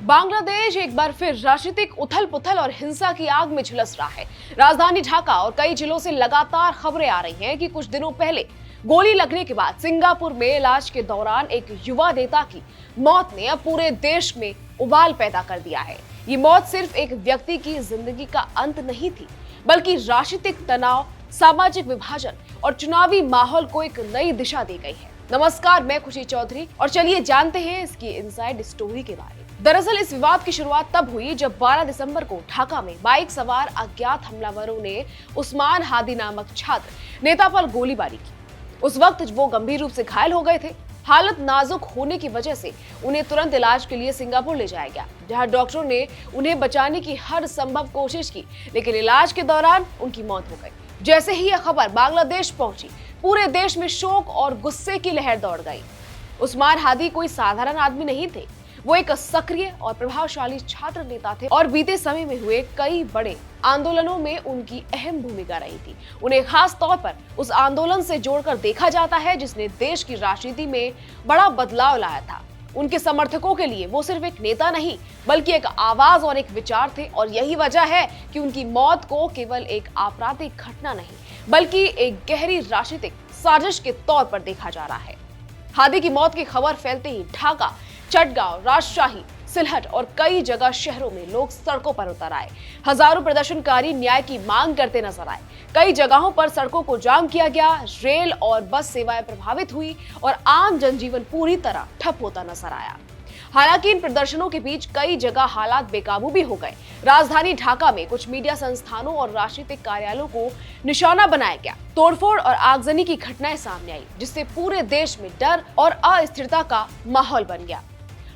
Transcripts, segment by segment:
बांग्लादेश एक बार फिर राजनीतिक उथल पुथल और हिंसा की आग में झुलस रहा है। राजधानी ढाका और कई जिलों से लगातार खबरें आ रही हैं कि कुछ दिनों पहले गोली लगने के बाद सिंगापुर में इलाज के दौरान एक युवा नेता की मौत ने अब पूरे देश में उबाल पैदा कर दिया है। ये मौत सिर्फ एक व्यक्ति की जिंदगी का अंत नहीं थी, बल्कि राजनीतिक तनाव, सामाजिक विभाजन और चुनावी माहौल को एक नई दिशा दी गई है। नमस्कार, मैं खुशी चौधरी और चलिए जानते हैं इसकी इनसाइड स्टोरी के बारे में। दरअसल इस विवाद की शुरुआत तब हुई जब 12 दिसंबर को ढाका में बाइक सवार अज्ञात हमलावरों ने उस्मान हादी नामक छात्र नेता पर गोलीबारी की। उस वक्त वो गंभीर रूप से घायल हो गए थे। हालत नाजुक होने की वजह से उन्हें तुरंत इलाज के लिए सिंगापुर ले जाया गया, जहां डॉक्टरों ने उन्हें बचाने की हर संभव कोशिश की, लेकिन इलाज के दौरान उनकी मौत हो गई। जैसे ही यह खबर बांग्लादेश पहुंची, पूरे देश में शोक और गुस्से की लहर दौड़ गई। उस्मान हादी कोई साधारण आदमी नहीं थे, वो एक सक्रिय और प्रभावशाली छात्र नेता थे और बीते समय में हुए कई बड़े आंदोलनों में उनकी अहम भूमिका रही थी। उन्हें खास तौर पर उस आंदोलन से जोड़कर देखा जाता है जिसने देश की राजनीति में बड़ा बदलाव लाया था। उनके समर्थकों के लिए वो सिर्फ एक नेता नहीं, बल्कि एक आवाज और एक विचार थे, और यही वजह है कि उनकी मौत को केवल एक आपराधिक घटना नहीं, बल्कि एक गहरी राजनीतिक साजिश के तौर पर देखा जा रहा है। हादी की मौत की खबर फैलते ही ढाका, चटगांव, राजशाही, सिलहट और कई जगह शहरों में लोग सड़कों पर उतर आए। हजारों प्रदर्शनकारी न्याय की मांग करते नजर आए। कई जगहों पर सड़कों को जाम किया गया, रेल और बस सेवाएं प्रभावित हुई और आम जनजीवन पूरी तरह ठप होता नजर आया। हालांकि इन प्रदर्शनों के बीच कई जगह हालात बेकाबू भी हो गए। राजधानी ढाका में कुछ मीडिया संस्थानों और राजनीतिक कार्यालयों को निशाना बनाया गया। तोड़फोड़ और आगजनी की घटनाएं सामने आई, जिससे पूरे देश में डर और अस्थिरता का माहौल बन गया।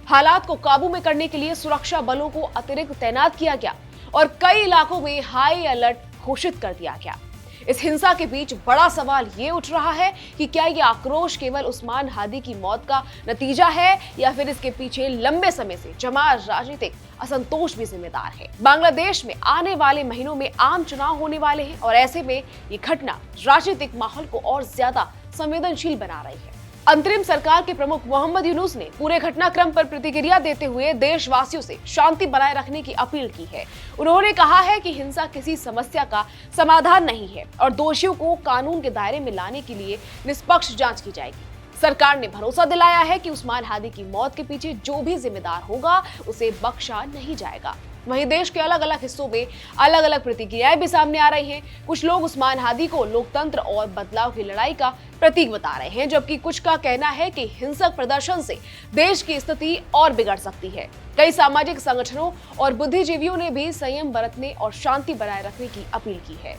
हालात को काबू में करने के लिए सुरक्षा बलों को अतिरिक्त तैनात किया गया और कई इलाकों में हाई अलर्ट घोषित कर दिया गया। इस हिंसा के बीच बड़ा सवाल ये उठ रहा है कि क्या ये आक्रोश केवल उस्मान हादी की मौत का नतीजा है या फिर इसके पीछे लंबे समय से जमा राजनीतिक असंतोष भी जिम्मेदार है। बांग्लादेश में आने वाले महीनों में आम चुनाव होने वाले हैं और ऐसे में ये घटना राजनीतिक माहौल को और ज्यादा संवेदनशील बना रही है। अंतरिम सरकार के प्रमुख मोहम्मद यूनुस ने पूरे घटनाक्रम पर प्रतिक्रिया देते हुए देशवासियों से शांति बनाए रखने की अपील की है। उन्होंने कहा है कि हिंसा किसी समस्या का समाधान नहीं है और दोषियों को कानून के दायरे में लाने के लिए निष्पक्ष जांच की जाएगी। सरकार ने भरोसा दिलाया है कि उस्मान हादी की मौत के पीछे जो भी जिम्मेदार होगा उसे बख्शा नहीं जाएगा। वहीं देश के अलग अलग हिस्सों में अलग अलग प्रतिक्रियाएं भी सामने आ रही हैं। कुछ लोग उस्मान हादी को लोकतंत्र और बदलाव की लड़ाई का प्रतीक बता रहे हैं, जबकि कुछ का कहना है कि हिंसक प्रदर्शन से देश की स्थिति और बिगड़ सकती है। कई सामाजिक संगठनों और बुद्धिजीवियों ने भी संयम बरतने और शांति बनाए रखने की अपील की है।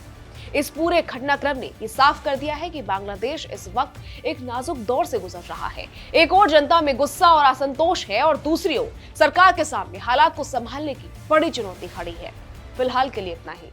इस पूरे घटनाक्रम ने ये साफ कर दिया है कि बांग्लादेश इस वक्त एक नाजुक दौर से गुजर रहा है। एक और जनता में गुस्सा और असंतोष है और दूसरी ओर सरकार के सामने हालात को संभालने की बड़ी चुनौती खड़ी है। फिलहाल के लिए इतना ही।